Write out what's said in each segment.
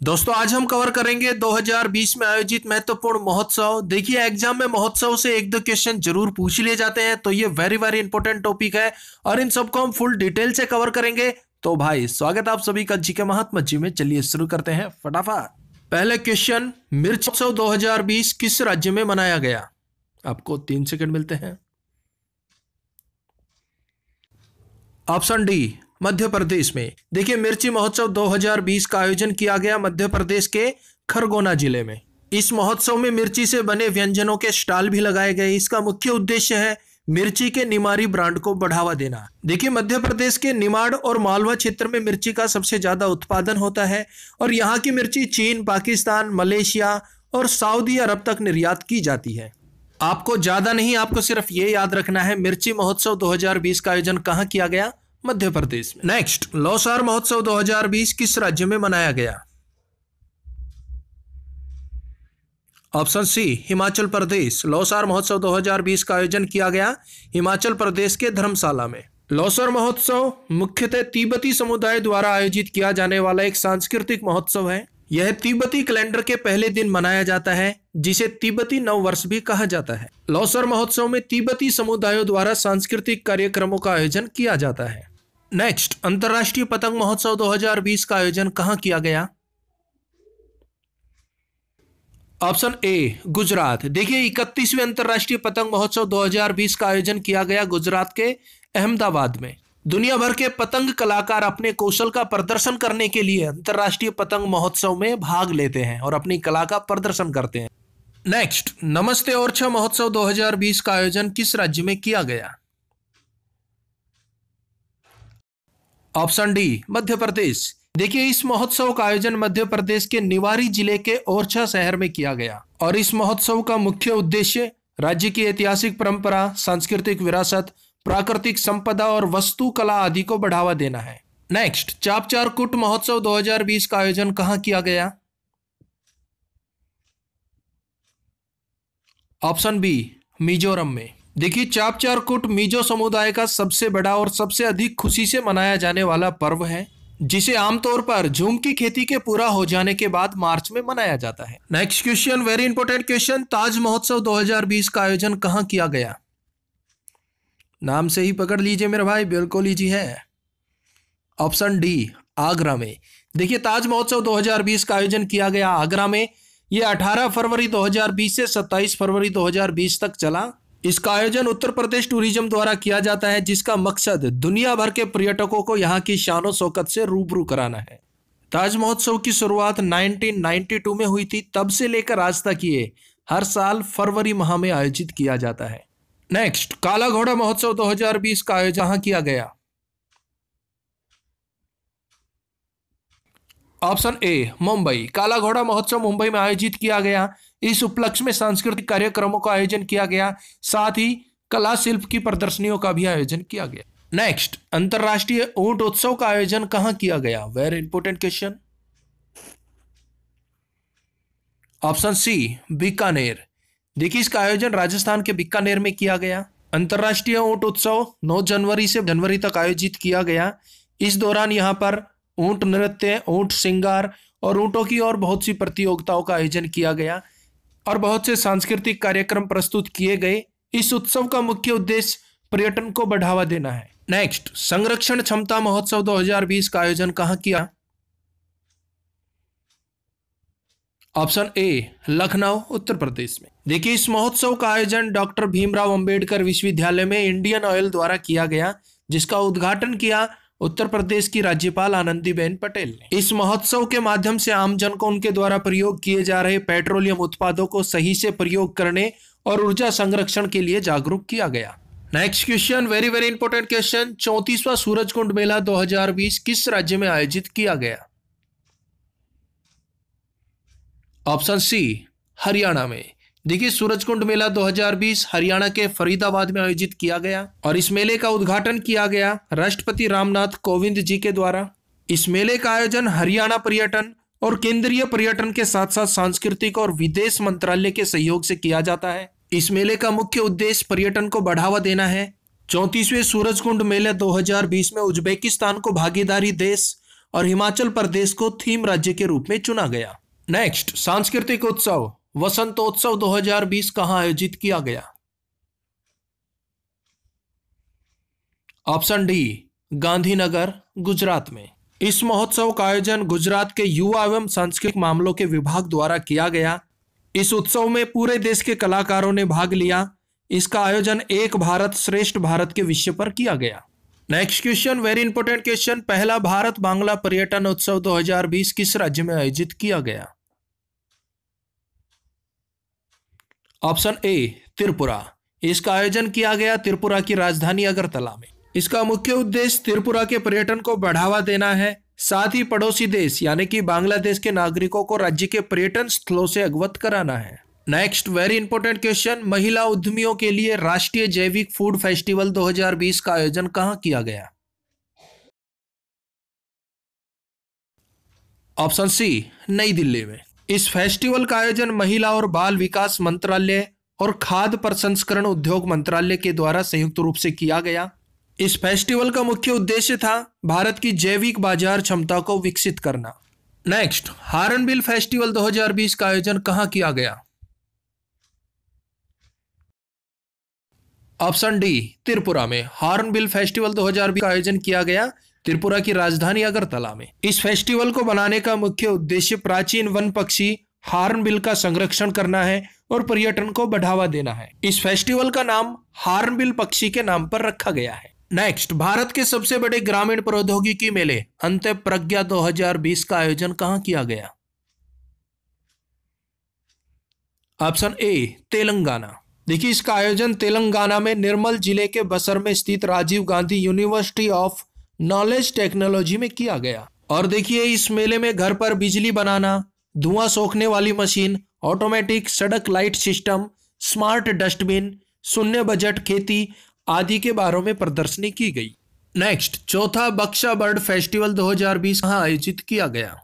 दोस्तों आज हम कवर करेंगे 2020 में आयोजित महत्वपूर्ण महोत्सव। देखिए एग्जाम में महोत्सव से एक दो क्वेश्चन जरूर पूछ लिए जाते हैं, तो ये वेरी वेरी इंपॉर्टेंट टॉपिक है और इन सबको हम फुल डिटेल से कवर करेंगे। तो भाई स्वागत है आप सभी का जीके महात्मा जी में। चलिए शुरू करते हैं फटाफट। पहले क्वेश्चन, मिर्च महोत्सव 2020 किस राज्य में मनाया गया? आपको 3 सेकंड मिलते हैं। ऑप्शन डी, मध्य प्रदेश में। देखिए मिर्ची महोत्सव 2020 का आयोजन किया गया मध्य प्रदेश के खरगोना जिले में। इस महोत्सव में मिर्ची से बने व्यंजनों के स्टॉल भी लगाए गए। इसका मुख्य उद्देश्य है मिर्ची के निमाड़ी ब्रांड को बढ़ावा देना। देखिए मध्य प्रदेश के निमाड़ और मालवा क्षेत्र में मिर्ची का सबसे ज्यादा उत्पादन होता है और यहाँ की मिर्ची चीन, पाकिस्तान, मलेशिया और सऊदी अरब तक निर्यात की जाती है। आपको ज्यादा नहीं, आपको सिर्फ ये याद रखना है मिर्ची महोत्सव 2020 का आयोजन कहाँ किया गया? मध्य प्रदेश में। नेक्स्ट, लौसार महोत्सव 2020 किस राज्य में मनाया गया? Option C, Himachal Pradesh. लौसार महोत्सव 2020 का आयोजन किया गया हिमाचल प्रदेश के धर्मशाला में। लौसार महोत्सव मुख्यतः तिब्बती समुदाय द्वारा आयोजित किया जाने वाला एक सांस्कृतिक महोत्सव है। यह तिब्बती कैलेंडर के पहले दिन मनाया जाता है, जिसे तिब्बती नव वर्ष भी कहा जाता है। लौसर महोत्सव में तिब्बती समुदायों द्वारा सांस्कृतिक कार्यक्रमों का आयोजन किया जाता है। नेक्स्ट, अंतर्राष्ट्रीय पतंग महोत्सव 2020 का आयोजन कहां किया गया? Option A, Gujarat. देखिए 31वें अंतर्राष्ट्रीय पतंग महोत्सव 2020 का आयोजन किया गया गुजरात के अहमदाबाद में। दुनिया भर के पतंग कलाकार अपने कौशल का प्रदर्शन करने के लिए अंतर्राष्ट्रीय पतंग महोत्सव में भाग लेते हैं और अपनी कला का प्रदर्शन करते हैं। नेक्स्ट, नमस्ते ओरछा महोत्सव 2020 का आयोजन किस राज्य में किया गया? Option D, Madhya Pradesh. देखिए इस महोत्सव का आयोजन मध्य प्रदेश के निवारी जिले के ओरछा शहर में किया गया और इस महोत्सव का मुख्य उद्देश्य राज्य की ऐतिहासिक परंपरा, सांस्कृतिक विरासत, प्राकृतिक संपदा और वस्तु कला आदि को बढ़ावा देना है। नेक्स्ट, चापचार कूट महोत्सव 2020 का आयोजन कहां किया गया? ऑप्शन बी, मिजोरम में। देखिए चापचार कूट मिजो समुदाय का सबसे बड़ा और सबसे अधिक खुशी से मनाया जाने वाला पर्व है, जिसे आमतौर पर झूम की खेती के पूरा हो जाने के बाद मार्च में मनाया जाता है। Next question, very important question, Taj Mahotsav 2020 का आयोजन कहां किया गया? नाम से ही पकड़ लीजिए मेरे भाई, बिल्कुल लीजिए है। ऑप्शन डी, आगरा में। देखिए ताज महोत्सव 2020 का आयोजन किया गया आगरा में। यह 18 फरवरी 2020 से 27 फरवरी 2020 तक चला। इसका आयोजन उत्तर प्रदेश टूरिज्म द्वारा किया जाता है, जिसका मकसद दुनिया भर के पर्यटकों को यहाँ की शान शौकत से रूबरू कराना है। ताज महोत्सव की शुरुआत 1992 में हुई थी। तब से लेकर आज तक ये हर साल फरवरी माह में आयोजित किया जाता है। नेक्स्ट, काला घोड़ा महोत्सव 2020 का आयोजन कहां किया गया? Option A, Mumbai. काला घोड़ा महोत्सव मुंबई में आयोजित किया गया। इस उपलक्ष्य में सांस्कृतिक कार्यक्रमों का आयोजन किया गया, साथ ही कला शिल्प की प्रदर्शनियों का भी आयोजन किया गया। नेक्स्ट, अंतरराष्ट्रीय ऊंट उत्सव का आयोजन कहां किया गया? Very important question. Option C, Bikaner. देखिए इसका आयोजन राजस्थान के बीकानेर में किया गया। अंतरराष्ट्रीय ऊंट उत्सव 9 जनवरी से जनवरी तक आयोजित किया गया। इस दौरान यहाँ पर ऊंट नृत्य, ऊंट श्रृंगार और ऊंटों की और बहुत सी प्रतियोगिताओं का आयोजन किया गया और बहुत से सांस्कृतिक कार्यक्रम प्रस्तुत किए गए। इस उत्सव का मुख्य उद्देश्य पर्यटन को बढ़ावा देना है। नेक्स्ट, संरक्षण क्षमता महोत्सव 2020 का आयोजन कहां किया? ऑप्शन ए, लखनऊ, उत्तर प्रदेश में। देखिए इस महोत्सव का आयोजन डॉक्टर भीमराव अंबेडकर विश्वविद्यालय में इंडियन ऑयल द्वारा किया गया, जिसका उद्घाटन किया उत्तर प्रदेश की राज्यपाल आनंदीबेन पटेल ने। इस महोत्सव के माध्यम से आमजन को उनके द्वारा प्रयोग किए जा रहे पेट्रोलियम उत्पादों को सही से प्रयोग करने और ऊर्जा संरक्षण के लिए जागरूक किया गया। Next question, very very important question, 34वां सूरजकुंड मेला 2020 किस राज्य में आयोजित किया गया? ऑप्शन सी, हरियाणा में। देखिए सूरजकुंड मेला 2020 हरियाणा के फरीदाबाद में आयोजित किया गया और इस मेले का उद्घाटन किया गया राष्ट्रपति रामनाथ कोविंद जी के द्वारा। इस मेले का आयोजन हरियाणा पर्यटन और केंद्रीय पर्यटन के साथ साथ सांस्कृतिक और विदेश मंत्रालय के सहयोग से किया जाता है। इस मेले का मुख्य उद्देश्य पर्यटन को बढ़ावा देना है। 34वें सूरजकुंड मेले 2020 में उज्बेकिस्तान को भागीदारी देश और हिमाचल प्रदेश को थीम राज्य के रूप में चुना गया। नेक्स्ट, सांस्कृतिक उत्सव वसंतोत्सव 2020 कहां आयोजित किया गया? ऑप्शन डी, गांधीनगर, गुजरात में। इस महोत्सव का आयोजन गुजरात के युवा एवं सांस्कृतिक मामलों के विभाग द्वारा किया गया। इस उत्सव में पूरे देश के कलाकारों ने भाग लिया। इसका आयोजन एक भारत श्रेष्ठ भारत के विषय पर किया गया। Next question, very important question, पहला भारत बांग्ला पर्यटन उत्सव 2020 किस राज्य में आयोजित किया गया? Option A, Tripura. इसका आयोजन किया गया त्रिपुरा की राजधानी अगरतला में। इसका मुख्य उद्देश्य त्रिपुरा के पर्यटन को बढ़ावा देना है, साथ ही पड़ोसी देश यानी कि बांग्लादेश के नागरिकों को राज्य के पर्यटन स्थलों से अवगत कराना है। नेक्स्ट, वेरी इंपॉर्टेंट क्वेश्चन, महिला उद्यमियों के लिए राष्ट्रीय जैविक फूड फेस्टिवल 2020 का आयोजन कहां किया गया? ऑप्शन सी, नई दिल्ली में। इस फेस्टिवल का आयोजन महिला और बाल विकास मंत्रालय और खाद्य प्रसंस्करण उद्योग मंत्रालय के द्वारा संयुक्त रूप से किया गया। इस फेस्टिवल का मुख्य उद्देश्य था भारत की जैविक बाजार क्षमता को विकसित करना। नेक्स्ट, हार्नबिल फेस्टिवल 2020 का आयोजन कहां किया गया? ऑप्शन डी, त्रिपुरा में। हार्नबिल फेस्टिवल 2020 का आयोजन किया गया त्रिपुरा की राजधानी अगरतला में। इस फेस्टिवल को बनाने का मुख्य उद्देश्य प्राचीन वन पक्षी हार्नबिल का संरक्षण करना है और पर्यटन को बढ़ावा देना है। इस फेस्टिवल का नाम हार्नबिल पक्षी के नाम पर रखा गया है। नेक्स्ट, भारत के सबसे बड़े ग्रामीण प्रौद्योगिकी मेले अंतःप्रज्ञा 2020 का आयोजन कहां किया गया? Option A, Telangana. देखिए, इसका आयोजन तेलंगाना में निर्मल जिले के बसर में स्थित Rajiv Gandhi university of knowledge technology में किया गया। और देखिए, इस मेले में घर पर बिजली बनाना, धुआं सोखने वाली मशीन, ऑटोमेटिक सड़क लाइट सिस्टम, स्मार्ट डस्टबिन, शून्य बजट खेती आदि के बारे में प्रदर्शनी की गई। नेक्स्ट, चौथा बक्सा बर्ड फेस्टिवल 2020 कहां आयोजित किया गया?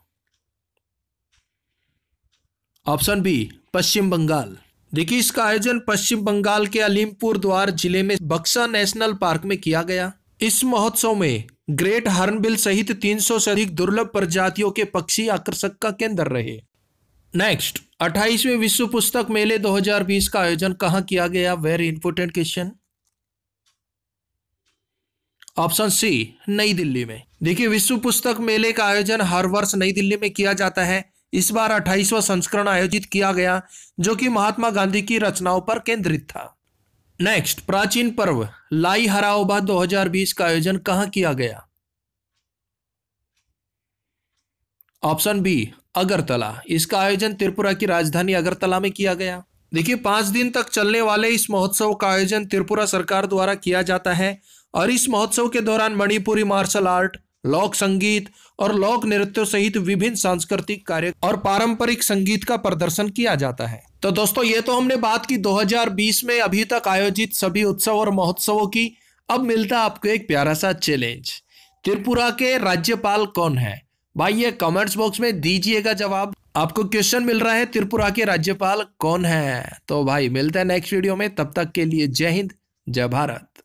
ऑप्शन बी, पश्चिम बंगाल। देखिए, इसका आयोजन पश्चिम बंगाल के अलीपुरद्वार जिले में बक्सा नेशनल पार्क में किया गया। इस महोत्सव में ग्रेट हॉर्नबिल सहित 300 से अधिक दुर्लभ प्रजातियों के पक्षी आकर्षक का केंद्र रहे। नेक्स्ट, 28वें विश्व पुस्तक मेले 2020 का आयोजन कहां किया गया? Very important question. Option C, नई दिल्ली में। देखिए, विश्व पुस्तक मेले का आयोजन हर वर्ष नई दिल्ली में किया जाता है। इस बार 28वां संस्करण आयोजित किया गया, जो कि महात्मा गांधी की रचनाओं पर केंद्रित था। नेक्स्ट, प्राचीन पर्व लाई हराओबा 2020 का आयोजन कहां किया गया? Option B, Agartala. इसका आयोजन त्रिपुरा की राजधानी अगरतला में किया गया। देखिए, 5 दिन तक चलने वाले इस महोत्सव का आयोजन त्रिपुरा सरकार द्वारा किया जाता है और इस महोत्सव के दौरान मणिपुरी मार्शल आर्ट, लोक संगीत और लोक नृत्यों सहित विभिन्न सांस्कृतिक कार्य और पारंपरिक संगीत का प्रदर्शन किया जाता है। तो दोस्तों, ये तो हमने बात की 2020 में अभी तक आयोजित सभी उत्सव और महोत्सवों की। अब मिलता है आपको एक प्यारा सा चैलेंज। त्रिपुरा के राज्यपाल कौन है? भाई, ये कमेंट्स बॉक्स में दीजिएगा जवाब। आपको क्वेश्चन मिल रहा है, त्रिपुरा के राज्यपाल कौन है? तो भाई, मिलते हैं नेक्स्ट वीडियो में। तब तक के लिए जय हिंद, जय भारत।